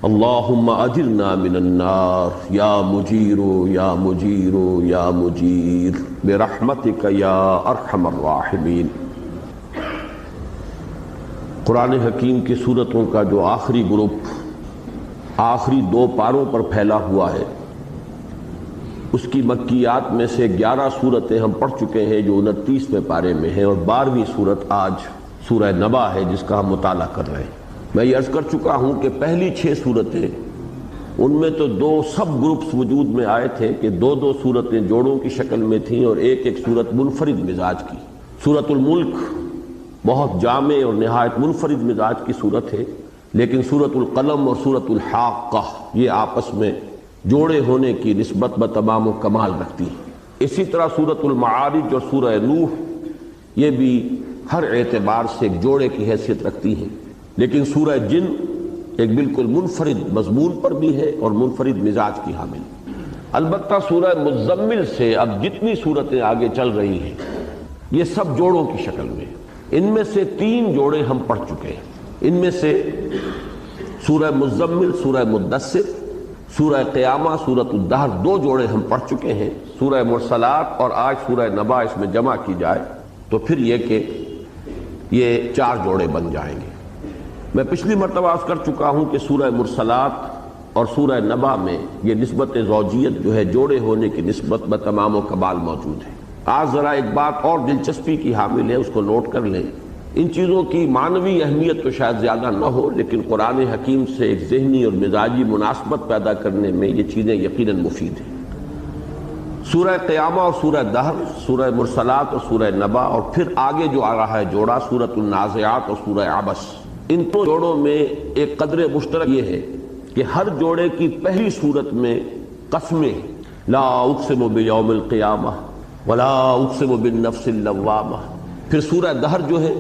اللہم اجرنا من النار یا مجیر یا مجیر یا مجیر برحمتک یا ارحم الراحمین۔ قرآن حکیم کی سورتوں کا جو آخری گروپ آخری 2 پاروں پر پھیلا ہوا ہے، اس کی مکیات میں سے 11 سورتیں ہم پڑھ چکے ہیں جو 29ویں پارے میں ہیں، اور 12ویں سورت آج سورہ نبا ہے جس کا ہم مطالعہ کر رہے ہیں۔ میں یہ عرض کر چکا ہوں کہ پہلی 6 سورتیں ان میں تو 2 سب گروپس وجود میں آئے تھے کہ 2 سورتیں جوڑوں کی شکل میں تھیں اور ایک سورت منفرد مزاج کی۔ سورت الملک بہت جامع اور نہایت منفرد مزاج کی سورت ہے، لیکن سورت القلم اور سورت الحاقہ یہ آپس میں جوڑے ہونے کی نسبت بتمام و کمال رکھتی ہیں۔ اسی طرح سورت المعارج اور سورہ نوح یہ بھی ہر اعتبار سے ایک جوڑے کی حیثیت رکھتی ہیں، لیکن سورہ جن ایک بالکل منفرد مضمون پر بھی ہے اور منفرد مزاج کی حامل۔ البتہ سورہ مزمل سے اب جتنی سورتیں آگے چل رہی ہیں یہ سب جوڑوں کی شکل میں، ان میں سے 3 جوڑے ہم پڑھ چکے ہیں۔ ان میں سے سورہ مزمل، سورہ مدثر، سورہ قیامہ، سورۃ الدہر 2 جوڑے ہم پڑھ چکے ہیں۔ سورہ مرسلات اور آج سورہ نبا اس میں جمع کی جائے تو پھر یہ کہ یہ 4 جوڑے بن جائیں گے۔ میں پچھلی مرتبہ عرض کر چکا ہوں کہ سورہ مرسلات اور سورہ نبا میں یہ نسبت زوجیت جو ہے جوڑے ہونے کی نسبت بتمام و کمال موجود ہے۔ آج ذرا ایک بات اور دلچسپی کی حامل ہے، اس کو نوٹ کر لیں۔ ان چیزوں کی معنوی اہمیت تو شاید زیادہ نہ ہو، لیکن قرآن حکیم سے ایک ذہنی اور مزاجی مناسبت پیدا کرنے میں یہ چیزیں یقیناً مفید ہیں۔ سورہ قیامہ اور سورہ دہر، سورہ مرسلات اور سورہ نبا، اور پھر آگے جو آ رہا ہے جوڑا سورۃ النازعات اور سورہ عبس، ان 2 جوڑوں میں ایک قدر مشترک یہ ہے کہ ہر جوڑے کی پہلی صورت میں قسمیں، لا اقسم بیوم القیامہ ولا اقسم بالنفس اللوامہ۔ پھر سورہ دہر جو ہے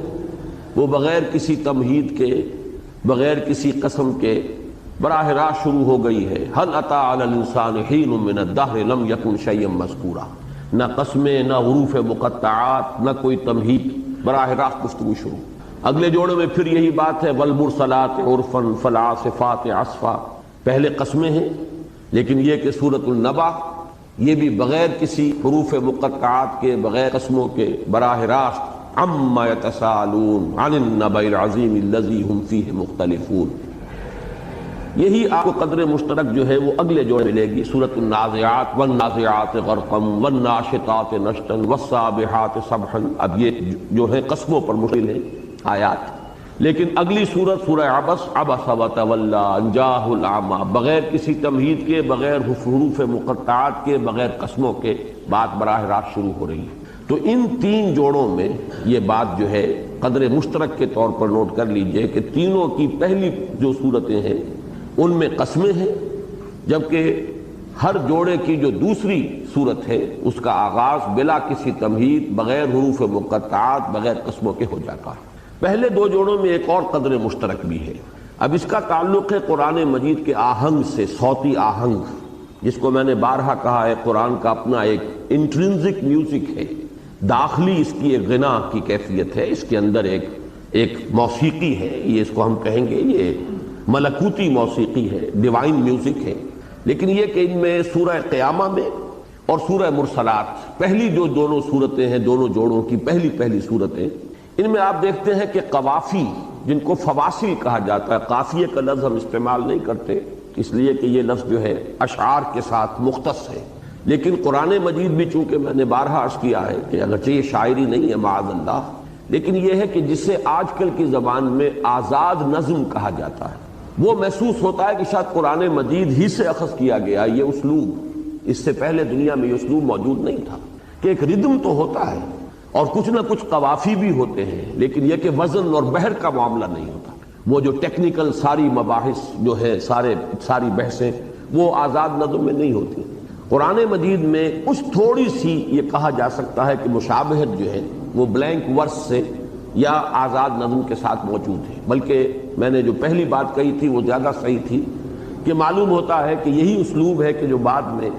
وہ بغیر کسی تمہید کے، بغیر کسی قسم کے براہ راست شروع ہو گئی ہے۔ هل اتى على الانسان حين من الدهر لم يكن شيئا مذكورا۔ نہ قسمیں، نہ حروف مقطعات، نہ کوئی تمہید، براہ راست گفتگو شروع۔ اگلے جوڑے میں پھر یہی بات ہے، والمرسلات عرفا فالعاصفات عصفا۔ پہلے قسمیں ہیں، لیکن یہ کہ سورۃ النبا یہ بھی بغیر کسی حروف مقطعات کے، بغیر قسموں کے، براہ راست عما یتساءلون عن النبأ العظیم الذی هم فیہ مختلفون۔ یہی آپ کو قدر مشترک جو ہے وہ اگلے جوڑے ملے گی، سورۃ النازعات، والنازعات غرقا والناشطات نشطا والسابحات سبحا۔ اب یہ جو ہے قسموں پر مشتمل ہے آیات، لیکن اگلی سورت سورہ عبس، عبس وتولی ان جاءہ الاعمی، بغیر کسی تمہید کے، بغیر حروف مقطعات کے، بغیر قسموں کے بات براہ راست شروع ہو رہی ہے۔ تو ان 3 جوڑوں میں یہ بات جو ہے قدر مشترک کے طور پر نوٹ کر لیجئے کہ تینوں کی پہلی جو صورتیں ہیں ان میں قسمیں ہیں، جبکہ ہر جوڑے کی جو دوسری صورت ہے اس کا آغاز بلا کسی تمہید، بغیر حروف مقطعات، بغیر قسموں کے ہو جاتا ہے۔ پہلے 2 جوڑوں میں ایک اور قدر مشترک بھی ہے۔ اب اس کا تعلق ہے قرآن مجید کے آہنگ سے، صوتی آہنگ، جس کو میں نے بارہا کہا ہے قرآن کا اپنا ایک انٹرنزک میوزک ہے، داخلی اس کی ایک غنا کی کیفیت ہے، اس کے اندر ایک موسیقی ہے، یہ اس کو ہم کہیں گے یہ ملکوتی موسیقی ہے، ڈیوائن میوزک ہے۔ لیکن یہ کہ ان میں سورہ قیامہ میں اور سورہ مرسلات پہلی جو دونوں صورتیں ہیں، دونوں جوڑوں کی پہلی صورتیں، ان میں آپ دیکھتے ہیں کہ قوافی، جن کو فواصل کہا جاتا ہے، قافیے کا لفظ ہم استعمال نہیں کرتے اس لیے کہ یہ لفظ جو ہے اشعار کے ساتھ مختص ہے، لیکن قرآن مجید بھی چونکہ میں نے بارہا عرض کیا ہے کہ اگرچہ یہ شاعری نہیں ہے معاذ اللہ، لیکن یہ ہے کہ جسے آج کل کی زبان میں آزاد نظم کہا جاتا ہے، وہ محسوس ہوتا ہے کہ شاید قرآن مجید ہی سے اخذ کیا گیا یہ اسلوب۔ اس سے پہلے دنیا میں یہ اسلوب موجود نہیں تھا کہ ایک ردم تو ہوتا ہے اور کچھ نہ کچھ قوافی بھی ہوتے ہیں، لیکن یہ کہ وزن اور بحر کا معاملہ نہیں ہوتا۔ وہ جو ٹیکنیکل ساری مباحث جو ہے، ساری بحثیں وہ آزاد نظم میں نہیں ہوتی۔ قرآن مجید میں کچھ تھوڑی سی یہ کہا جا سکتا ہے کہ مشابہت جو ہے وہ بلینک ورس سے یا آزاد نظم کے ساتھ موجود ہے، بلکہ میں نے جو پہلی بات کہی تھی وہ زیادہ صحیح تھی کہ معلوم ہوتا ہے کہ یہی اسلوب ہے کہ جو بعد میں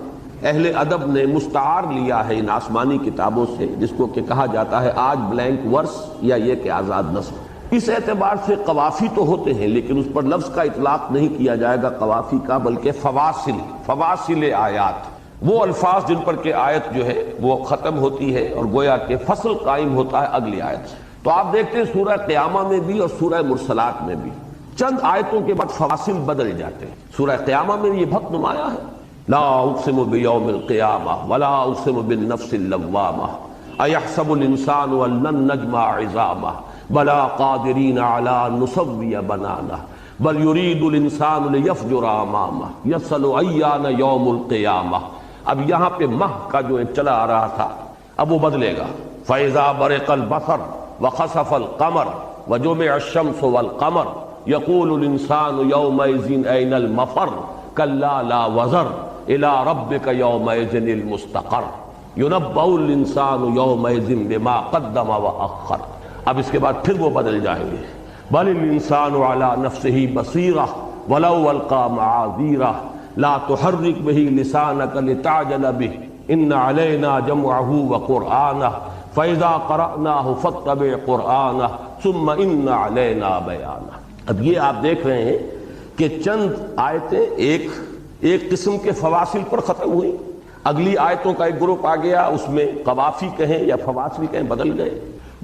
اہل ادب نے مستعار لیا ہے ان آسمانی کتابوں سے، جس کو کہ کہا جاتا ہے آج بلینک ورس یا یہ کہ آزاد نظم۔ اس اعتبار سے قوافی تو ہوتے ہیں لیکن اس پر لفظ کا اطلاق نہیں کیا جائے گا قوافی کا، بلکہ فواصل آیات، وہ الفاظ جن پر کہ آیت جو ہے وہ ختم ہوتی ہے اور گویا کہ فصل قائم ہوتا ہے اگلی آیت سے۔ تو آپ دیکھتے ہیں سورہ قیامہ میں بھی اور سورہ مرسلات میں بھی چند آیتوں کے بعد فواصل بدل جاتے ہیں۔ سورہ قیامہ میں یہ بہت نمایاں ہے، لا اقسم بیوم القیامہ ولا اقسم بالنفس اللوامہ ایحسب الانسان ان لن نجمع عظامہ بلا قادرین علی نسوی بنانہ بل یرید الانسان لیفجر امامہ یسأل ایان یوم القیامہ۔ اب یہاں پہ مہ کا جو چلا آ رہا تھا اب وہ بدلے گا، فَإِذَا بَرِقَ الْبَصَرُ وَخَسَفَ الْقَمَرُ وَجُمِعَ الشَّمْسُ وَالْقَمَرُ يَقُولُ الْإِنسَانُ يَوْمَئِذٍ أَيْنَ الْمَفَرُّ كَلَّا لَا وَزَرَ إِلَىٰ رَبِّكَ يَوْمَئِذٍ الْمُسْتَقَرُّ يُنَبَّأُ الْإِنسَانُ يَوْمَئِذٍ بِمَا قَدَّمَ وَأَخَّرَ۔ اب اس کے بعد پھر وہ بدل جائیں گے، بَلِ الْإِنسَانُ عَلَىٰ نَفْسِهِ بَصِيرَةٌ وَلَوْ أَلْقَىٰ مَعَاذِيرَهُ لا تحرك به لسانك لتعجل به ان علينا جمعه وقرآنه فإذا قرأناه فاتبع قرآنه ثم ان علينا بيانه۔ اب یہ آپ دیکھ رہے ہیں کہ چند آیتیں ایک قسم کے فواصل پر ختم ہوئی، اگلی آیتوں کا ایک گروپ آ گیا، اس میں قوافی کہیں یا فواصل کہیں بدل گئے۔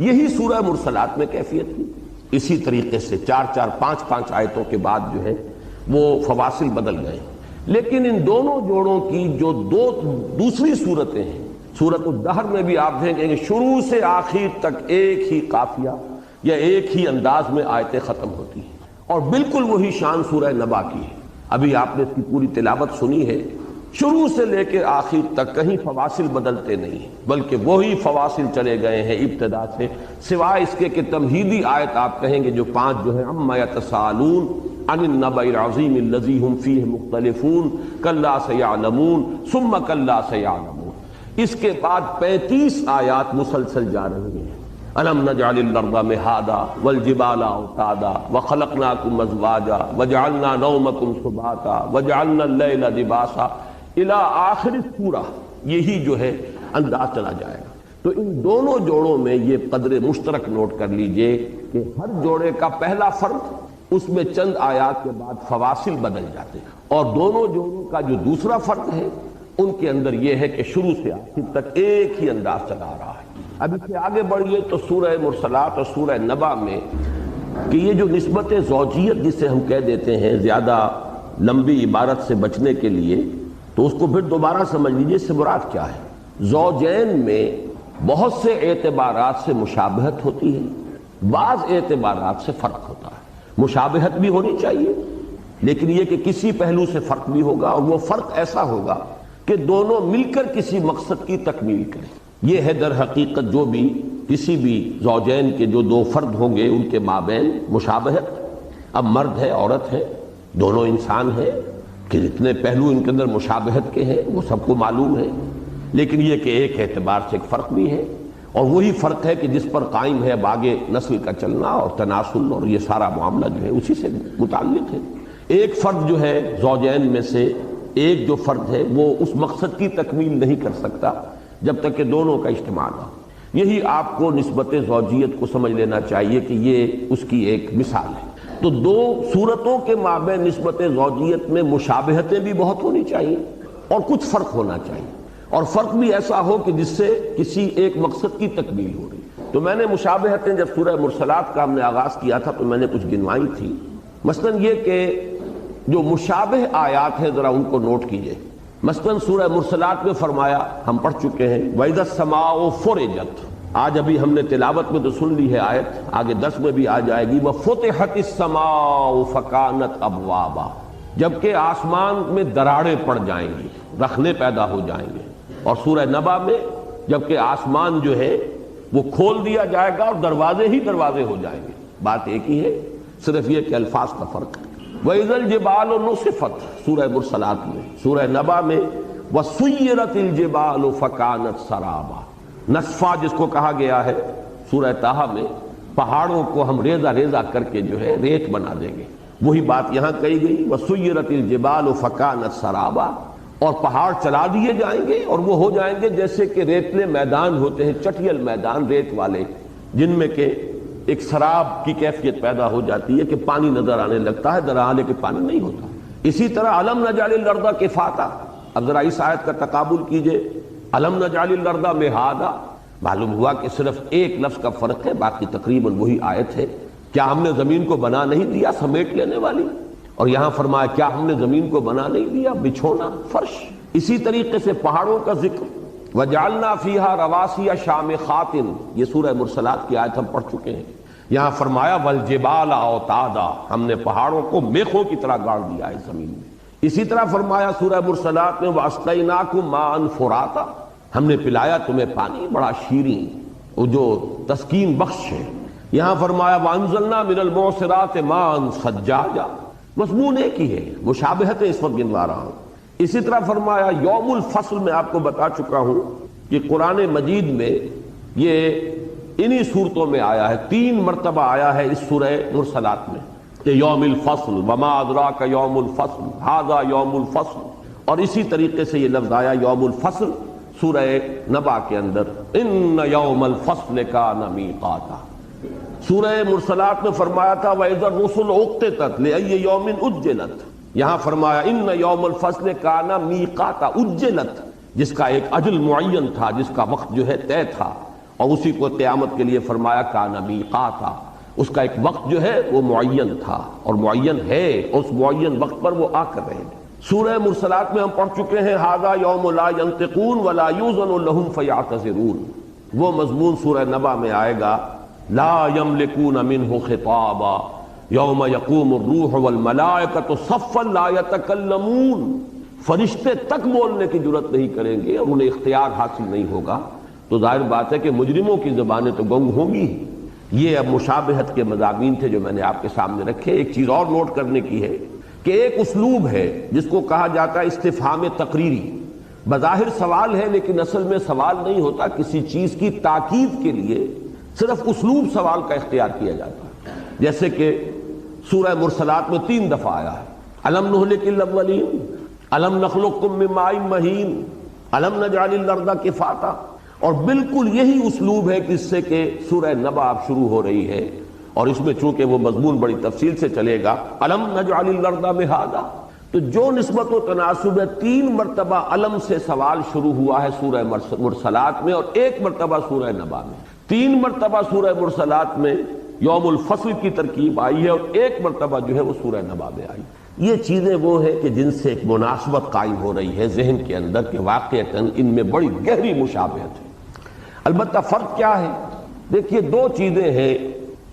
یہی سورہ مرسلات میں کیفیت تھی، اسی طریقے سے 4 5 آیتوں کے بعد جو ہے وہ فواصل بدل گئے۔ لیکن ان دونوں جوڑوں کی جو دوسری صورتیں ہیں، سورۃ الدہر میں بھی آپ دیکھیں گے شروع سے آخر تک ایک ہی قافیہ یا ایک ہی انداز میں آیتیں ختم ہوتی ہیں، اور بالکل وہی شان سورہ نبا کی ہے۔ ابھی آپ نے اس کی پوری تلاوت سنی ہے، شروع سے لے کے آخر تک کہیں فواصل بدلتے نہیں ہیں، بلکہ وہی فواصل چلے گئے ہیں ابتدا سے، سوائے اس کے کہ تمہیدی آیت آپ کہیں گے جو 5 جو ہے عما یتساءلون عن النبأ العظیم الذی ہم فیہ مختلفون کلا سیعلمون ثم کلا سیعلمون۔ اس کے بعد 35 آیات مسلسل جا رہی ہیں، الم نجعل الارض مہادا والجبال اوتادا وخلقناکم ازواجا وجعلنا نومکم سباتا وجعلنا اللیل لباسا الی آخر سورہ۔ یہی جو ہے انداز چلا جائے گا۔ تو ان دونوں جوڑوں میں یہ قدر مشترک نوٹ کر لیجئے کہ ہر جوڑے کا پہلا فرق اس میں چند آیات کے بعد فواصل بدل جاتے ہیں، اور دونوں جوڑوں کا جو دوسرا فرق ہے ان کے اندر یہ ہے کہ شروع سے آخر تک ایک ہی انداز چلا آ رہا ہے۔ اب اس سے آگے بڑھیے تو سورہ مرسلات اور سورہ نبا میں کہ یہ جو نسبت زوجیت جسے ہم کہہ دیتے ہیں زیادہ لمبی عبارت سے بچنے کے لیے، تو اس کو پھر دوبارہ سمجھ لیجیے اس سے مراد کیا ہے۔ زوجین میں بہت سے اعتبارات سے مشابہت ہوتی ہے، بعض اعتبارات سے فرق ہوتا ہے۔ مشابہت بھی ہونی چاہیے لیکن یہ کہ کسی پہلو سے فرق بھی ہوگا، اور وہ فرق ایسا ہوگا کہ دونوں مل کر کسی مقصد کی تکمیل کریں۔ یہ ہے در حقیقت جو بھی کسی بھی زوجین کے جو 2 فرد ہوں گے ان کے مابین مشابہت۔ اب مرد ہے عورت ہے، دونوں انسان ہیں، کہ جتنے پہلو ان کے اندر مشابہت کے ہیں وہ سب کو معلوم ہے، لیکن یہ کہ ایک اعتبار سے ایک فرق بھی ہے، اور وہی فرق ہے کہ جس پر قائم ہے آگے نسل کا چلنا اور تناسل اور یہ سارا معاملہ جو ہے اسی سے متعلق ہے۔ ایک فرد جو ہے زوجین میں سے ایک جو فرد ہے وہ اس مقصد کی تکمیل نہیں کر سکتا جب تک کہ دونوں کا اجتماع نہ ہو۔ یہی آپ کو نسبت زوجیت کو سمجھ لینا چاہیے کہ یہ اس کی ایک مثال ہے۔ تو 2 صورتوں کے مابین نسبت زوجیت میں مشابہتیں بھی بہت ہونی چاہیے اور کچھ فرق ہونا چاہیے، اور فرق بھی ایسا ہو کہ جس سے کسی ایک مقصد کی تکمیل ہو رہی۔ تو میں نے مشابہتیں جب سورہ مرسلات کا ہم نے آغاز کیا تھا تو میں نے کچھ گنوائی تھی، مثلا یہ کہ جو مشابہ آیات ہیں ذرا ان کو نوٹ کیجئے۔ مثلا سورہ مرسلات میں فرمایا، ہم پڑھ چکے ہیں وَإِذَا السَّمَاءُ فُرِجَتْ، آج ابھی ہم نے تلاوت میں تو سن لی ہے آیت، آگے 10 میں بھی آ جائے گی وَفُتِحَتِ السَّمَاءُ فَكَانَتْ أَبْوَابًا، جبکہ آسمان میں دراڑیں پڑ جائیں گی، رخنے پیدا ہو جائیں گے۔ اور سورہ نبا میں جبکہ آسمان جو ہے وہ کھول دیا جائے گا اور دروازے ہی دروازے ہو جائیں گے، بات ایک ہی ہے، صرف یہ کہ الفاظ کا فرق ہے۔ وَإِذَا الْجِبَالُ نُصِفَتْ سورہ مرسلات میں، سورہ نبا میں وَسُيِّرَتِ الْجِبَالُ فَكَانَتْ سَرَابًا، نصفہ جس کو کہا گیا ہے سورہ طٰہٰ میں، پہاڑوں کو ہم ریزہ ریزہ کر کے جو ہے ریت بنا دیں گے، وہی بات یہاں کہی گئی وَسُيِّرَتِ الْجِبَالُ فَكَانَتْ سَرَابًا، اور پہاڑ چلا دیے جائیں گے اور وہ ہو جائیں گے جیسے کہ ریتلے میدان ہوتے ہیں، چٹیل میدان ریت والے، جن میں کہ ایک سراب کی کیفیت پیدا ہو جاتی ہے کہ پانی نظر آنے لگتا ہے، در حال کہ پانی نہیں ہوتا۔ اسی طرح علم نجعل الارض کفاتا، اب ذرا اس آیت کا تقابل کیجئے، علم نجعل الارض مہادا، معلوم ہوا کہ صرف ایک لفظ کا فرق ہے، باقی تقریباً وہی آیت ہے۔ کیا ہم نے زمین کو بنا نہیں دیا سمیٹ لینے والی؟ اور یہاں فرمایا کیا ہم نے زمین کو بنا نہیں دیا بچھونا فرش؟ اسی طریقے سے پہاڑوں کا ذکر، وَجَعَلْنَا فِيهَا رَوَاسِيَ شَامِخَاتٍ، یہ سورہ مرسلات کی آیت ہم پڑھ چکے ہیں۔ یہاں فرمایا وَالْجِبَالَ أَوْتَادًا، ہم نے پہاڑوں کو میخوں کی طرح گاڑ دیا ہے زمین میں۔ اسی طرح فرمایا سورہ مرسلات میں وَأَسْقَيْنَاكُم مَاءً فُرَاتًا، ہم نے پلایا تمہیں پانی بڑا شیریں وہ جو تسکین بخش ہے۔ یہاں فرمایا وَأَنزَلْنَا مِنَ الْمُعْصِرَاتِ مَاءً ثَجَّاجًا، مضمون ایک ہی ہے، مشابہتیں اس وقت گنوا رہا ہوں۔ اسی طرح فرمایا یوم الفصل، میں آپ کو بتا چکا ہوں کہ قرآن مجید میں یہ انہی صورتوں میں آیا ہے، 3 مرتبہ آیا ہے اس سورہ مرسلات میں کہ یوم الفصل، وما ادراک یوم الفصل، ھذا یوم الفصل، اور اسی طریقے سے یہ لفظ آیا یوم الفصل سورہ نبا کے اندر، ان یوم الفصل کان میقاتا۔ سورہ مرسلات میں فرمایا تھا وَإِذَا الرُّسُلُ أُقِّتَتْ لِأَيِّ یوم أُجِّلَتْ، یہاں فرمایا ان یوم الفصل کان میقاتا، اجلت، جس کا ایک اجل معین تھا، جس کا وقت جو ہے طے تھا، اور اسی کو قیامت کے لیے فرمایا کان میقاتا، اس کا ایک وقت جو ہے وہ معین تھا اور معین ہے، اس معین وقت پر وہ آ کر رہے ہیں۔ سورہ مرسلات میں ہم پڑھ چکے ہیں ھذا یوم لا ینطقون ولا یؤذن لهم فیعتذرون، وہ مضمون سورہ نبا میں آئے گا لا یملکون منہ خطابا یوم یقوم الروح والملائکۃ صفا لا یتکلمون، فرشتے تک بولنے کی جرت نہیں کریں گے اور انہیں اختیار حاصل نہیں ہوگا، تو ظاہر بات ہے کہ مجرموں کی زبانیں تو گنگ ہوں گی۔ یہ اب مشابہت کے مضامین تھے جو میں نے آپ کے سامنے رکھے۔ ایک چیز اور نوٹ کرنے کی ہے کہ ایک اسلوب ہے جس کو کہا جاتا ہے استفہام تقریری، بظاہر سوال ہے لیکن اصل میں سوال نہیں ہوتا، کسی چیز کی تاکید کے لیے صرف اسلوب سوال کا اختیار کیا جاتا ہے، جیسے کہ سورہ مرسلات میں 3 دفعہ آیا ہے الم نہلک الاولین، الم نخلقکم من ماء مہین، الم نجعل الارض کفاتا، اور بالکل یہی اسلوب ہے جس سے کہ سورہ نبا اب شروع ہو رہی ہے، اور اس میں چونکہ وہ مضمون بڑی تفصیل سے چلے گا الم نجعل الارض مہادا، تو جو نسبت و تناسب ہے 3 مرتبہ علم سے سوال شروع ہوا ہے سورہ مرسلات میں اور 1 مرتبہ سورہ نبا میں۔ 3 مرتبہ سورہ مرسلات میں یوم الفصل کی ترکیب آئی ہے اور 1 مرتبہ جو ہے وہ سورہ نبا میں آئی۔ یہ چیزیں وہ ہیں کہ جن سے ایک مناسبت قائم ہو رہی ہے ذہن کے اندر کہ واقعتاً ان میں بڑی گہری مشابہت ہے۔ البتہ فرق کیا ہے؟ دیکھیے 2 چیزیں ہیں،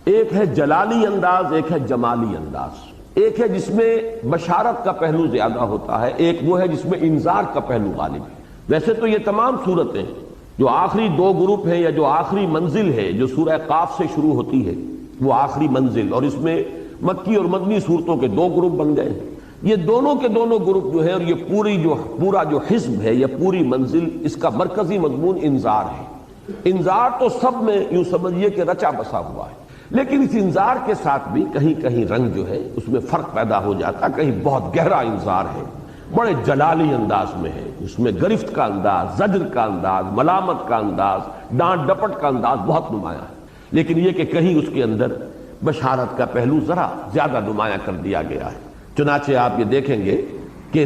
ایک ہے جلالی انداز، ایک ہے جمالی انداز۔ ایک ہے جس میں بشارت کا پہلو زیادہ ہوتا ہے، ایک وہ ہے جس میں انذار کا پہلو غالب ہے۔ ویسے تو یہ تمام صورتیں جو آخری 2 گروپ ہیں یا جو آخری منزل ہے جو سورہ قاف سے شروع ہوتی ہے وہ آخری منزل، اور اس میں مکی اور مدنی صورتوں کے 2 گروپ بن گئے ہیں۔ یہ دونوں کے دونوں گروپ جو ہے اور یہ پورا جو حزب ہے یا پوری منزل، اس کا مرکزی مضمون انذار ہے۔ انذار تو سب میں یوں سمجھیے کہ رچا بسا ہوا ہے، لیکن اس انذار کے ساتھ بھی کہیں کہیں رنگ جو ہے اس میں فرق پیدا ہو جاتا، کہیں بہت گہرا انذار ہے، بڑے جلالی انداز میں ہے، اس میں گرفت کا انداز، زجر کا انداز، ملامت کا انداز، ڈانٹ ڈپٹ کا انداز بہت نمایاں ہے، لیکن یہ کہ کہیں اس کے اندر بشارت کا پہلو ذرا زیادہ نمایاں کر دیا گیا ہے۔ چنانچہ آپ یہ دیکھیں گے کہ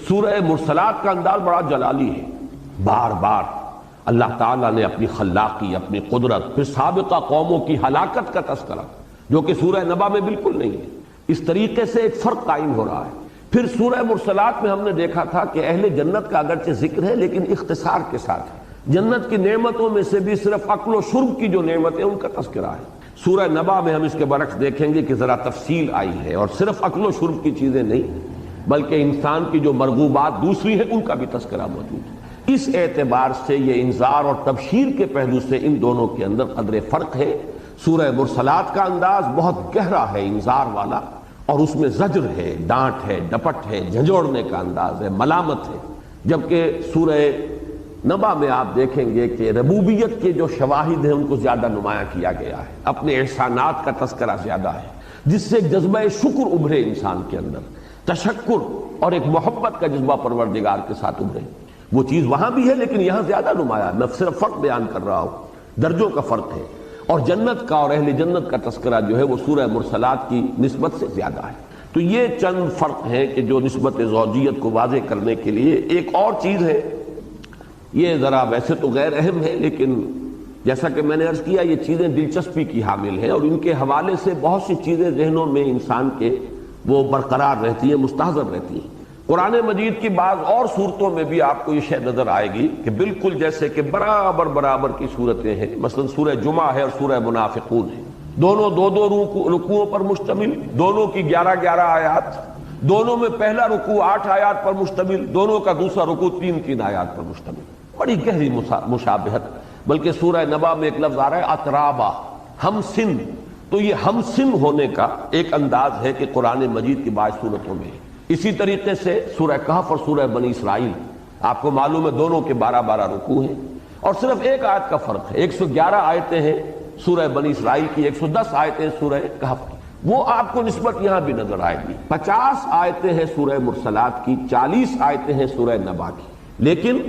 سورہ مرسلات کا انداز بڑا جلالی ہے، بار بار اللہ تعالیٰ نے اپنی خلاقی، اپنی قدرت، پھر سابقہ قوموں کی ہلاکت کا تذکرہ جو کہ سورہ نبا میں بالکل نہیں ہے، اس طریقے سے ایک فرق قائم ہو رہا ہے۔ پھر سورہ مرسلات میں ہم نے دیکھا تھا کہ اہل جنت کا اگرچہ ذکر ہے لیکن اختصار کے ساتھ ہے، جنت کی نعمتوں میں سے بھی صرف اکل و شرب کی جو نعمتیں ان کا تذکرہ ہے۔ سورہ نبا میں ہم اس کے برعکس دیکھیں گے کہ ذرا تفصیل آئی ہے، اور صرف اکل و شرب کی چیزیں نہیں بلکہ انسان کی جو مرغوبات دوسری ہیں ان کا بھی تذکرہ موجود ہے۔ اس اعتبار سے یہ انذار اور تبشیر کے پہلو سے ان دونوں کے اندر قدر فرق ہے۔ سورہ مرسلات کا انداز بہت گہرا ہے، انذار والا، اور اس میں زجر ہے، ڈانٹ ہے، ڈپٹ ہے، جھنجھوڑنے کا انداز ہے، ملامت ہے، جبکہ سورہ نبا میں آپ دیکھیں گے کہ ربوبیت کے جو شواہد ہیں ان کو زیادہ نمایاں کیا گیا ہے، اپنے احسانات کا تذکرہ زیادہ ہے، جس سے جذبہ شکر ابھرے انسان کے اندر، تشکر اور ایک محبت کا جذبہ پروردگار کے ساتھ ابھرے۔ وہ چیز وہاں بھی ہے لیکن یہاں زیادہ نمایاں ہے، میں صرف فرق بیان کر رہا ہوں، درجوں کا فرق ہے۔ اور جنت کا اور اہل جنت کا تذکرہ جو ہے وہ سورہ مرسلات کی نسبت سے زیادہ ہے۔ تو یہ چند فرق ہیں کہ جو نسبت زوجیت کو واضح کرنے کے لیے۔ ایک اور چیز ہے، یہ ذرا ویسے تو غیر اہم ہے، لیکن جیسا کہ میں نے عرض کیا یہ چیزیں دلچسپی کی حامل ہیں، اور ان کے حوالے سے بہت سی چیزیں ذہنوں میں انسان کے وہ برقرار رہتی ہیں، مستحضر رہتی ہیں۔ قرآن مجید کی بعض اور صورتوں میں بھی آپ کو یہ شے نظر آئے گی کہ بالکل جیسے کہ برابر کی صورتیں ہیں، مثلا سورہ جمعہ ہے اور سورہ منافقون ہے، دونوں دو رکوعوں پر مشتمل، دونوں کی 11 آیات، دونوں میں پہلا رکوع 8 آیات پر مشتمل، دونوں کا دوسرا رکوع 3 آیات پر مشتمل، بڑی گہری مشابہت۔ بلکہ سورہ نبا میں ایک لفظ آ رہا ہے اترابا، ہم سن، تو یہ ہم سن ہونے کا ایک انداز ہے کہ قرآن مجید کی بعض صورتوں میں ہے۔ اسی طریقے سے سورہ کہف اور سورہ بنی اسرائیل، آپ کو معلوم ہے دونوں کے 12 رکوع ہیں، اور صرف ایک آیت کا فرق ہے، 111 آیتیں ہیں سورہ بنی اسرائیل کی، 110 آیتیں سورہ کہف کی، وہ آپ کو نسبت یہاں بھی نظر آئے گی۔ 50 آیتیں ہیں سورہ مرسلات کی، 40 آیتیں ہیں سورہ نبا کی، لیکن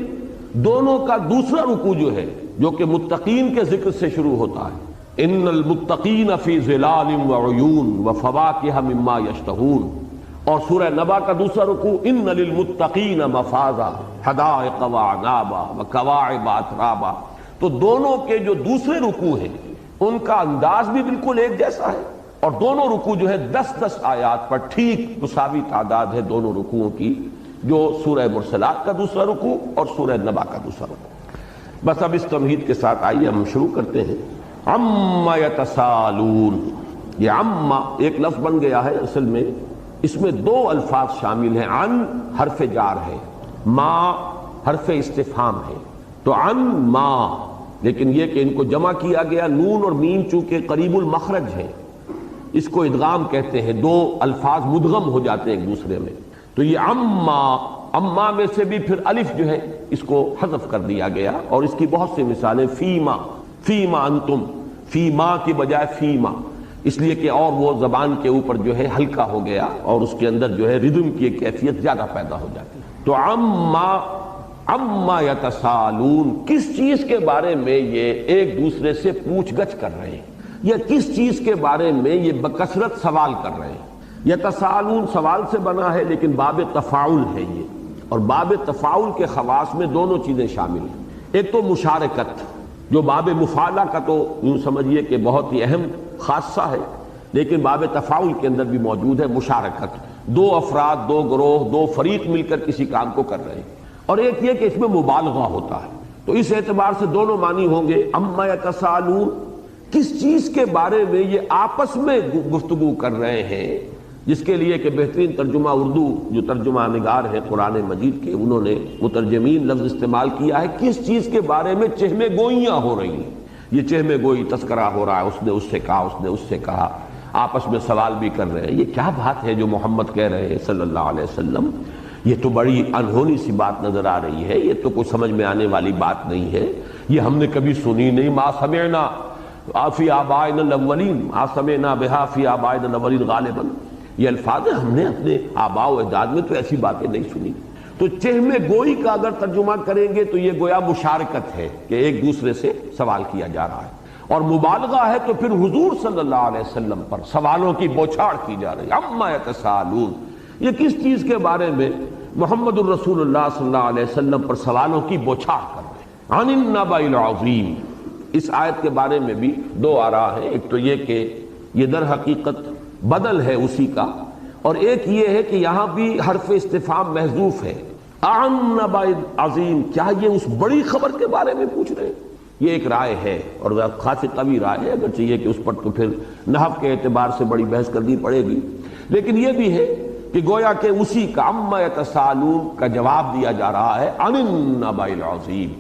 دونوں کا دوسرا رکوع جو ہے، جو کہ متقین کے ذکر سے شروع ہوتا ہے، ان المتقین فی ظلال وعیون وفواکہ مما یشتہون، اور سورہ نبا کا دوسرا رکوع ان للمتقین مفازا حدائق واعنابا وکواعب اترابا۔ تو دونوں کے جو دوسرے رکوع ہیں ان کا انداز بھی بالکل ایک جیسا ہے، اور دونوں رکوع جو ہے 10 آیات پر ٹھیک مساوی تعداد ہے دونوں رکوعوں کی، جو سورہ مرسلات کا دوسرا رکوع اور سورہ نبا کا دوسرا رکوع۔ بس اب اس تمہید کے ساتھ آئیے ہم شروع کرتے ہیں۔ عما یتسالون، یہ عما ایک لفظ بن گیا ہے، اصل میں اس میں 2 الفاظ شامل ہیں، عن حرف جار ہے، ما حرف استفہام ہے، تو عن ما، لیکن یہ کہ ان کو جمع کیا گیا، نون اور میم چونکہ قریب المخرج ہیں، اس کو ادغام کہتے ہیں، 2 الفاظ مدغم ہو جاتے ہیں ایک دوسرے میں، تو یہ اما میں سے بھی پھر الف جو ہے اس کو حذف کر دیا گیا، اور اس کی بہت سی مثالیں، فیما انتم، فیما کی بجائے فیما، اس لیے کہ اور وہ زبان کے اوپر جو ہے ہلکا ہو گیا، اور اس کے اندر جو ہے ردم کی ایک کیفیت زیادہ پیدا ہو جاتی ہے۔ تو عما یتسالون، کس چیز کے بارے میں یہ ایک دوسرے سے پوچھ گچھ کر رہے ہیں، یا کس چیز کے بارے میں یہ بکثرت سوال کر رہے ہیں۔ یتسالون سوال سے بنا ہے، لیکن باب تفاعل ہے یہ، اور باب تفاعل کے خواص میں دونوں چیزیں شامل ہیں۔ ایک تو مشارکت، جو باب مفاعلہ کا تو یوں سمجھیے کہ بہت ہی اہم خاصہ ہے، لیکن باب تفاعل کے اندر بھی موجود ہے مشارکت، 2 افراد، 2 گروہ، 2 فریق مل کر کسی کام کو کر رہے ہیں، اور ایک یہ کہ اس میں مبالغہ ہوتا ہے، تو اس اعتبار سے دونوں معنی ہوں گے۔ اما یتسالون، کس چیز کے بارے میں یہ آپس میں گفتگو کر رہے ہیں، جس کے لیے کہ بہترین ترجمہ اردو جو ترجمہ نگار ہے قرآن مجید کے، انہوں نے مترجمین لفظ استعمال کیا ہے، کس چیز کے بارے میں چہمے گوئیاں ہو رہی ہیں، یہ چہمے گوئی تذکرہ ہو رہا ہے، اس نے اس سے کہا، اس نے اس سے کہا، آپس میں سوال بھی کر رہے ہیں، یہ کیا بات ہے جو محمد کہہ رہے ہیں صلی اللہ علیہ وسلم، یہ تو بڑی انہونی سی بات نظر آ رہی ہے، یہ تو کوئی سمجھ میں آنے والی بات نہیں ہے، یہ ہم نے کبھی سنی نہیں، ما سمعنا فی آبائنا الاولین، ما سمعنا بہا فی آبائنا الاولین، غالباً یہ الفاظ ہیں، ہم نے اپنے آباء و اجداد میں تو ایسی باتیں نہیں سنی۔ تو چہمے گوئی کا اگر ترجمہ کریں گے تو یہ گویا مشارکت ہے کہ ایک دوسرے سے سوال کیا جا رہا ہے، اور مبالغہ ہے تو پھر حضور صلی اللہ علیہ وسلم پر سوالوں کی بوچھاڑ کی جا رہی ہے۔ عما یتسالون، یہ کس چیز کے بارے میں محمد الرسول اللہ صلی اللہ علیہ وسلم پر سوالوں کی بوچھاڑ کر رہے ہیں۔ عن النبأ العظیم، اس آیت کے بارے میں بھی 2 آراء ہیں، ایک تو یہ کہ یہ در حقیقت بدل ہے اسی کا، اور ایک یہ ہے کہ یہاں بھی حرف استفہام محذوف ہے، عن النبأ العظیم، کیا یہ اس بڑی خبر کے بارے میں پوچھ رہے ہیں؟ یہ ایک رائے ہے، اور خاصی قوی رائے ہے، اگرچہ یہ کہ اس پر تو پھر نحو کے اعتبار سے بڑی بحث کرنی پڑے گی، لیکن یہ بھی ہے کہ گویا کہ اسی کا عما یتسالون کا جواب دیا جا رہا ہے عن النبأ العظیم،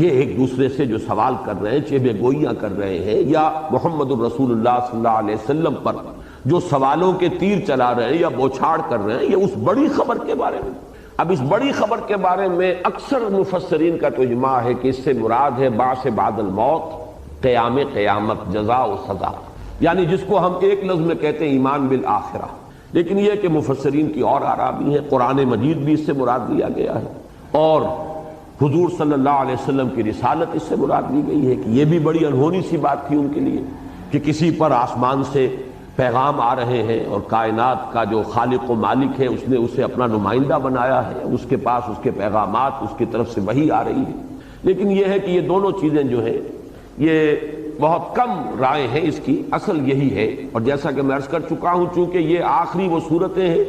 یہ ایک دوسرے سے جو سوال کر رہے ہیں، چہمے گوئیاں کر رہے ہیں، یا محمد الرسول اللہ صلی اللہ علیہ وسلم پر جو سوالوں کے تیر چلا رہے ہیں یا بوچھاڑ کر رہے ہیں، یہ اس بڑی خبر کے بارے میں۔ اب اس بڑی خبر کے بارے میں اکثر مفسرین کا تو اجماع ہے کہ اس سے مراد ہے بعث بعد الموت، قیامت، جزا و سزا، یعنی جس کو ہم ایک لفظ میں کہتے ہیں ایمان بالآخرہ، لیکن یہ کہ مفسرین کی اور آراء بھی ہیں، قرآن مجید بھی اس سے مراد لیا گیا ہے، اور حضور صلی اللہ علیہ وسلم کی رسالت اس سے مراد لی گئی ہے کہ یہ بھی بڑی انہونی سی بات تھی ان کے لیے کہ کسی پر آسمان سے پیغام آ رہے ہیں اور کائنات کا جو خالق و مالک ہے اس نے اسے اپنا نمائندہ بنایا ہے، اس کے پاس اس کے پیغامات، اس کی طرف سے وحی آ رہی ہے۔ لیکن یہ ہے کہ یہ دونوں چیزیں جو ہیں یہ بہت کم رائے ہیں اس کی، اصل یہی ہے۔ اور جیسا کہ میں عرض کر چکا ہوں، چونکہ یہ آخری وہ صورتیں ہیں،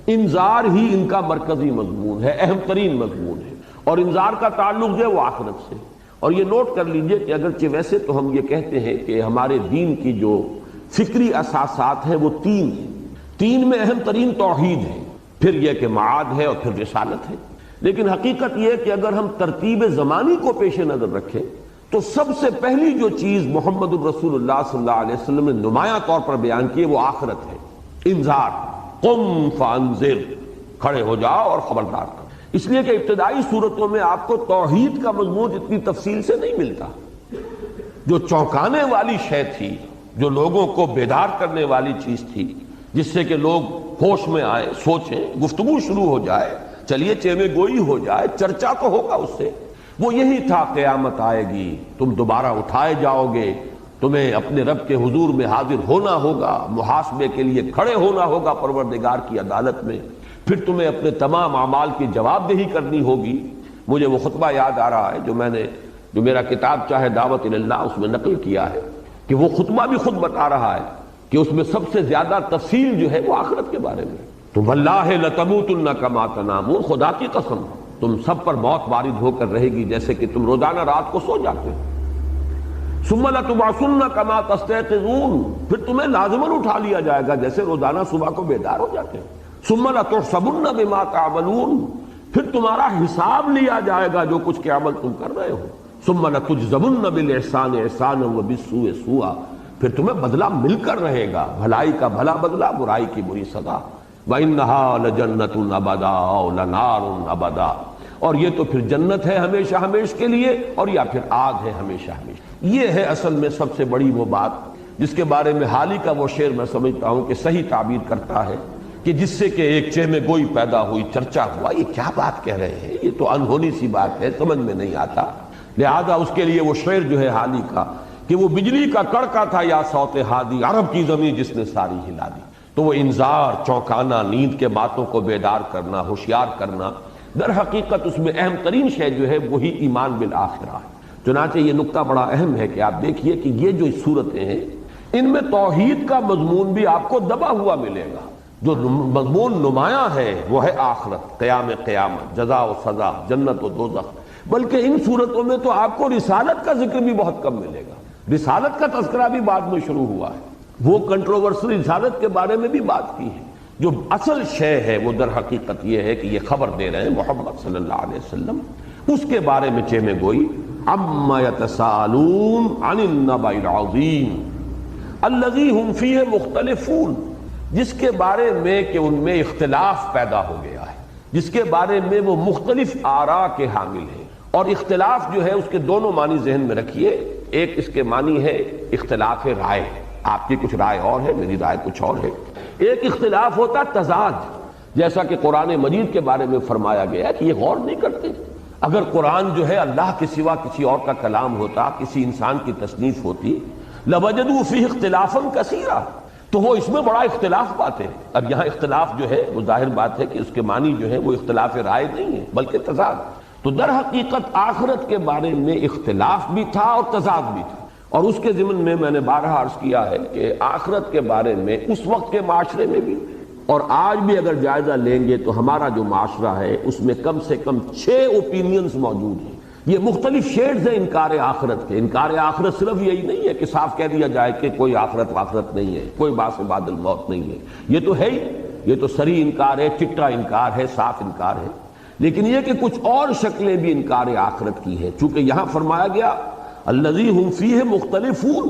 انذار ہی ان کا مرکزی مضمون ہے، اہم ترین مضمون ہے، اور انذار کا تعلق جو ہے وہ آخرت سے۔ اور یہ نوٹ کر لیجئے کہ اگرچہ ویسے تو ہم یہ کہتے ہیں کہ ہمارے دین کی جو فکری اساسات ہیں وہ تین ہیں، تین میں اہم ترین توحید ہے، پھر یہ کہ معاد ہے اور پھر رسالت ہے، لیکن حقیقت یہ ہے کہ اگر ہم ترتیب زمانی کو پیش نظر رکھیں تو سب سے پہلی جو چیز محمد الرسول اللہ صلی اللہ علیہ وسلم نے نمایاں طور پر بیان کی ہے وہ آخرت ہے، انذار، قم فانذر، کھڑے ہو جاؤ اور خبردار کرو۔ اس لیے کہ ابتدائی صورتوں میں آپ کو توحید کا مضمون اتنی تفصیل سے نہیں ملتا، جو چونکانے والی شے تھی، جو لوگوں کو بیدار کرنے والی چیز تھی، جس سے کہ لوگ ہوش میں آئے، سوچیں، گفتگو شروع ہو جائے، چلیے چیمے گوئی ہو جائے، چرچا تو ہوگا اس سے، وہ یہی تھا قیامت آئے گی، تم دوبارہ اٹھائے جاؤ گے، تمہیں اپنے رب کے حضور میں حاضر ہونا ہوگا، محاسبے کے لیے کھڑے ہونا ہوگا پروردگار کی عدالت میں، پھر تمہیں اپنے تمام اعمال کی جواب دہی کرنی ہوگی۔ مجھے وہ خطبہ یاد آ رہا ہے جو میرا کتاب چاہے دعوت اللہ اس میں نقل کیا ہے، کہ وہ خطبہ بھی خود بتا رہا ہے کہ اس میں سب سے زیادہ تفصیل جو ہے وہ آخرت کے بارے میں۔ تو واللہ لتموتن کما تنامون، خدا کی قسم تم سب پر موت وارد ہو کر رہے گی جیسے کہ تم روزانہ رات کو سو جاتے ہو۔ ثم لتبعثن کما تستيقظون، پھر تمہیں لازماً اٹھا لیا جائے گا جیسے روزانہ صبح کو بیدار ہو جاتے ہیں۔ ثم لتحسبن بما تعملون، پھر تمہارا حساب لیا جائے گا جو کچھ کے عمل تم کر رہے ہو۔ ثم لتجزون بالاحسان احسانا وبالسوء سوءا، پھر تمہیں بدلہ مل کر رہے گا، بھلائی کا بھلا بدلہ، برائی کی بری سزا۔ وَإِنَّهَا لَجَنَّةٌ أَبَدًا أَوْ لَنَارٌ أَبَدًا، اور یہ تو پھر جنت ہے ہمیشہ ہمیش کے لیے، اور یا پھر آگ ہے ہمیشہ ہمیش۔ یہ ہے اصل میں سب سے بڑی وہ بات جس کے بارے میں حال ہی کا وہ شعر میں سمجھتا ہوں کہ صحیح تعبیر کرتا ہے، کہ جس سے کہ ایک چہمے گوئی پیدا ہوئی، چرچا ہوا، یہ کیا بات کہہ رہے ہیں، یہ تو انہونی سی بات ہے، سمجھ میں نہیں آتا۔ لہذا اس کے لیے وہ شعر جو ہے حال ہی کا کہ وہ بجلی کا کڑکا تھا یا صوت ہادی، عرب کی زمین جس نے ساری ہلا دی۔ تو وہ انذار، چونکانا، نیند کے باتوں کو بیدار کرنا، ہوشیار کرنا، در حقیقت اس میں اہم ترین شے جو ہے وہی ایمان بالآخرہ ہے۔ چنانچہ یہ نقطہ بڑا اہم ہے کہ آپ دیکھیے کہ یہ جو صورتیں ہیں ان میں توحید کا مضمون بھی آپ کو دبا ہوا ملے گا۔ جو مضمون نمایاں ہے وہ ہے آخرت، قیامت، جزا و سزا، جنت و دوزخ۔ بلکہ ان صورتوں میں تو آپ کو رسالت کا ذکر بھی بہت کم ملے گا، رسالت کا تذکرہ بھی بعد میں شروع ہوا ہے، وہ کنٹروورسل رسالت کے بارے میں بھی بات کی ہے۔ جو اصل شے ہے وہ در حقیقت یہ ہے کہ یہ خبر دے رہے ہیں محمد صلی اللہ علیہ وسلم، اس کے بارے میں چیمے گوئی، عما یتساءلون عن النبأ العظیم الذی ہم فیہ مختلفون، جس کے بارے میں کہ ان میں اختلاف پیدا ہو گیا ہے، جس کے بارے میں وہ مختلف آراء کے حامل ہیں۔ اور اختلاف جو ہے اس کے دونوں معنی ذہن میں رکھیے، ایک اس کے معنی ہے اختلاف رائے، آپ کی کچھ رائے اور ہے، میری رائے کچھ اور ہے۔ ایک اختلاف ہوتا تضاد، جیسا کہ قرآن مجید کے بارے میں فرمایا گیا ہے کہ یہ غور نہیں کرتے۔ اگر قرآن جو ہے اللہ کے سوا کسی اور کا کلام ہوتا، کسی انسان کی تصنیف ہوتی، لوجدوا فیہ اختلافا کثیرا، تو وہ اس میں بڑا اختلاف پاتے ہیں۔ اب یہاں اختلاف جو ہے وہ ظاہر بات ہے کہ اس کے معنی جو ہے وہ اختلاف رائے نہیں ہے بلکہ تضاد۔ تو در حقیقت آخرت کے بارے میں اختلاف بھی تھا اور تضاد بھی تھا، اور اس کے ضمن میں نے بارہا عرض کیا ہے کہ آخرت کے بارے میں اس وقت کے معاشرے میں بھی اور آج بھی اگر جائزہ لیں گے تو ہمارا جو معاشرہ ہے اس میں کم سے کم 6 اوپینینز موجود ہیں۔ یہ مختلف شیڈز ہیں انکار آخرت کے۔ انکار آخرت صرف یہی نہیں ہے کہ صاف کہہ دیا جائے کہ کوئی آخرت واخرت نہیں ہے، کوئی باس بعد الموت نہیں ہے، یہ تو ہے ہی، یہ تو سری انکار ہے، چٹا انکار ہے، صاف انکار ہے۔ لیکن یہ کہ کچھ اور شکلیں بھی انکار آخرت کی ہے، چونکہ یہاں فرمایا گیا الذی ہم فیہ مختلفون،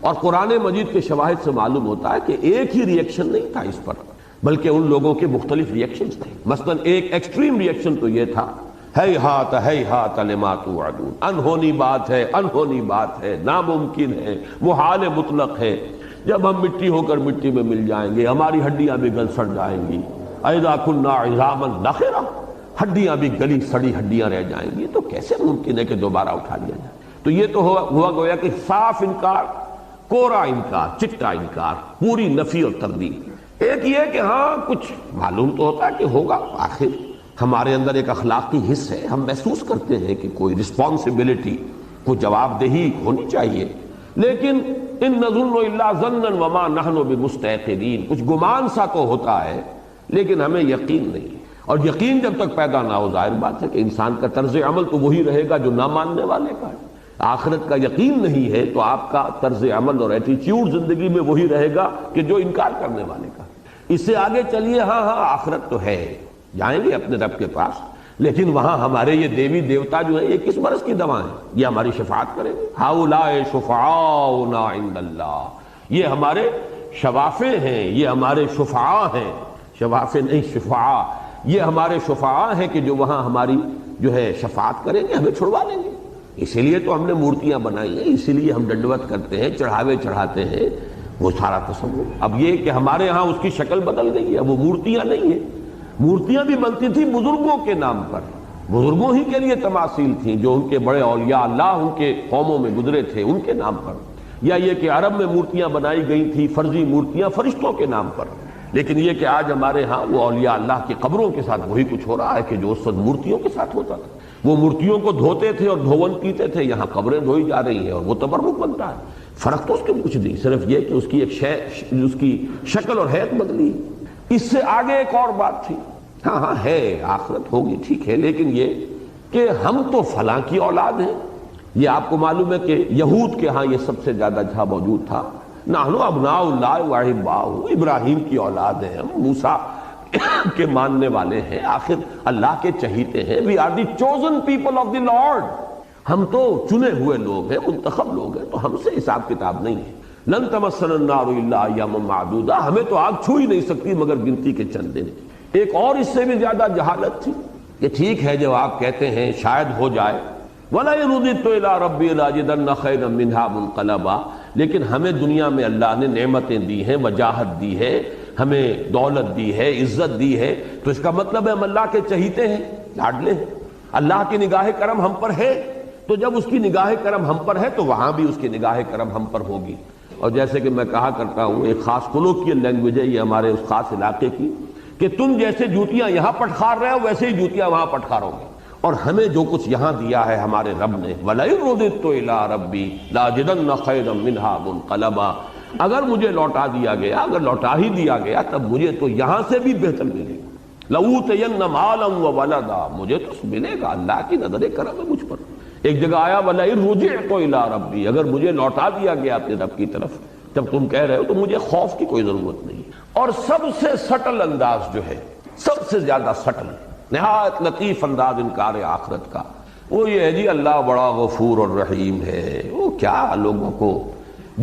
اور قرآن مجید کے شواہد سے معلوم ہوتا ہے کہ ایک ہی ریئیکشن نہیں تھا اس پر، بلکہ ان لوگوں کے مختلف ریئیکشنز تھے۔ مثلا ایک ایکسٹریم ریئیکشن تو یہ تھا ہیہات لما توعدون، انہونی بات ہے، انہونی بات ہے، ناممکن ہے، محال مطلق ہے، جب ہم مٹی ہو کر مٹی میں مل جائیں گے، ہماری ہڈیاں بھی گل سڑ جائیں گی، اذا کنا عظاما نخرہ، ہڈیاں بھی گلی سڑی ہڈیاں رہ جائیں گی، تو کیسے ممکن ہے کہ دوبارہ اٹھا لیا جائے؟ تو یہ تو ہوا گویا کہ صاف انکار، کورا انکار، چٹا انکار، پوری نفی اور تردید۔ ایک یہ کہ ہاں کچھ معلوم تو ہوتا ہے کہ ہوگا، آخر ہمارے اندر ایک اخلاقی حص ہے، ہم محسوس کرتے ہیں کہ کوئی رسپانسبلٹی، کوئی جواب دہی ہونی چاہیے، لیکن ان نظن الا ظنا وما نحن بمستيقنين، کچھ گمان سا تو ہوتا ہے لیکن ہمیں یقین نہیں، اور یقین جب تک پیدا نہ ہو، ظاہر بات ہے کہ انسان کا طرز عمل تو وہی رہے گا جو نہ ماننے والے کا ہے۔ آخرت کا یقین نہیں ہے تو آپ کا طرز عمل اور ایٹیچیوڈ زندگی میں وہی رہے گا کہ جو انکار کرنے والے کا۔ اس سے آگے چلیے، ہاں آخرت تو ہے، جائیں گے اپنے رب کے پاس، لیکن وہاں ہمارے یہ دیوی دیوتا جو ہیں یہ کس مرض کی دوا ہیں؟ یہ ہماری شفاعت کریں گے۔ ہؤلاء شفعاؤنا عند اللہ، یہ ہمارے شفاعے ہیں، یہ ہمارے شفعاء ہیں، شفاعے نہیں شفعاء، یہ ہمارے شفعاء ہیں کہ جو وہاں ہماری جو ہے شفاعت کریں گے، ہمیں چھڑوا لیں گے۔ اسی لیے تو ہم نے مورتیاں بنائی ہیں، اسی لیے ہم ڈنڈوت کرتے ہیں، چڑھاوے چڑھاتے ہیں، وہ سارا تصور۔ اب یہ کہ ہمارے ہاں اس کی شکل بدل گئی ہے، وہ مورتیاں نہیں ہیں، مورتیاں بھی بنتی تھی بزرگوں کے نام پر، بزرگوں ہی کے لیے تماثیل تھیں جو ان کے بڑے اولیاء اللہ ان کے قوموں میں گزرے تھے، ان کے نام پر۔ یا یہ کہ عرب میں مورتیاں بنائی گئی تھی، فرضی مورتیاں فرشتوں کے نام پر۔ لیکن یہ کہ آج ہمارے ہاں وہ اولیاء اللہ کی قبروں کے ساتھ وہی کچھ ہو رہا ہے کہ جو اس وقت مورتیوں کے ساتھ ہوتا تھا۔ وہ مورتیوں کو دھوتے تھے اور دھون پیتے تھے، یہاں قبریں دھوئی جا رہی ہیں اور وہ تبرک بنتا ہے۔ فرق تو اس کے کچھ نہیں، صرف یہ کہ اس کی ایک اس کی شکل اور حیت بدلی۔ اس سے آگے ایک اور بات تھی، ہاں ہے آخرت ہوگی، ٹھیک ہے، لیکن یہ کہ ہم تو فلاں کی اولاد ہیں۔ یہ آپ کو معلوم ہے کہ یہود کے ہاں یہ سب سے زیادہ جہاں موجود تھا، نحن ابناء اللہ واحباؤہ، ابراہیم کی اولاد ہیں ہم، موسیٰ کے ماننے والے ہیں، آخر اللہ کے چہیتے ہیں۔ we are the chosen people of the Lord، ہم تو چنے ہوئے لوگ ہیں، منتخب لوگ ہیں، تو ہم سے حساب کتاب نہیں ہے۔ لن تمسنا النار الا ایاما معدودہ، ہمیں تو آگ چھو ہی نہیں سکتی مگر گنتی کے چند دن۔ ایک اور اس سے بھی زیادہ جہالت تھی کہ ٹھیک ہے جب آپ کہتے ہیں شاید ہو جائے، وَلَئِن رُدِدتُّ إِلَىٰ رَبِّي لَأَجِدَنَّ خَيْرًا مِنْهَا مُنْقَلَبًا، لیکن ہمیں دنیا میں اللہ نے نعمتیں دی ہیں، وجاہت دی ہے، ہمیں دولت دی ہے، عزت دی ہے، تو اس کا مطلب ہے ہم اللہ کے چہیتے ہیں، لاڈلے ہیں، اللہ کی نگاہ کرم ہم پر ہے، تو جب اس کی نگاہ کرم ہم پر ہے تو وہاں بھی اس کی نگاہ کرم ہم پر ہوگی۔ اور جیسے کہ میں کہا کرتا ہوں، ایک خاص کولوکیل لینگویج ہے یہ ہمارے اس خاص علاقے کی، کہ تم جیسے جوتیاں یہاں پٹخار رہے ہو ویسے ہی جوتیاں وہاں پٹخارو گے۔ اور ہمیں جو کچھ یہاں دیا ہے ہمارے رب نے، وَلَئِن رُدِدتُّ إِلَىٰ رَبِّي لَأَجِدَنَّ خَيْرًا مِنْهَا مُنْقَلَبًا، اگر مجھے لوٹا دیا گیا، اگر لوٹا ہی دیا گیا، تب مجھے تو یہاں سے بھی بہتر ملے گا۔ لَأُوتَيَنَّ مَالًا وَوَلَدًا، مجھے تو ملے گا، اللہ کی نظر کرم ہے مجھ پر۔ ایک جگہ آیا وَلَئِن رُجِعْتُ إِلَىٰ رَبِّي، اگر مجھے لوٹا دیا گیا اپنے رب کی طرف، جب تم کہہ رہے ہو تو مجھے خوف کی کوئی ضرورت نہیں۔ اور سب سے سٹل انداز جو ہے، سب سے زیادہ سٹل، نہایت لطیف انداز انکار آخرت کا، وہ یہ ہے جی اللہ بڑا غفور اور رحیم ہے، وہ کیا لوگوں کو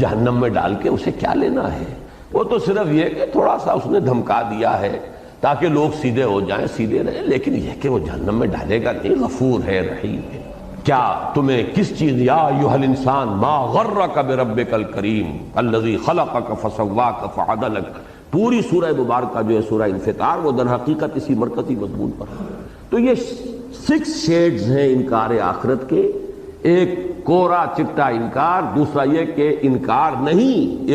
جہنم میں ڈال کے اسے کیا لینا ہے، وہ تو صرف یہ کہ تھوڑا سا اس نے دھمکا دیا ہے تاکہ لوگ سیدھے ہو جائیں، سیدھے رہیں، لیکن یہ کہ وہ جہنم میں ڈالے گا نہیں، غفور ہے، رحیم ہے۔ کیا تمہیں کس چیز، یا ایھا الانسان ما غرک بربک الکریم الذی خلقک فسواک فعدلک، پوری سورہ مبارکہ جو ہے سورہ انفطار، وہ در حقیقت اسی مرکزی مضمون پر ہے۔ تو یہ 6 شیڈز ہیں انکار آخرت کے، ایک کورا چٹا انکار، دوسرا یہ کہ انکار نہیں،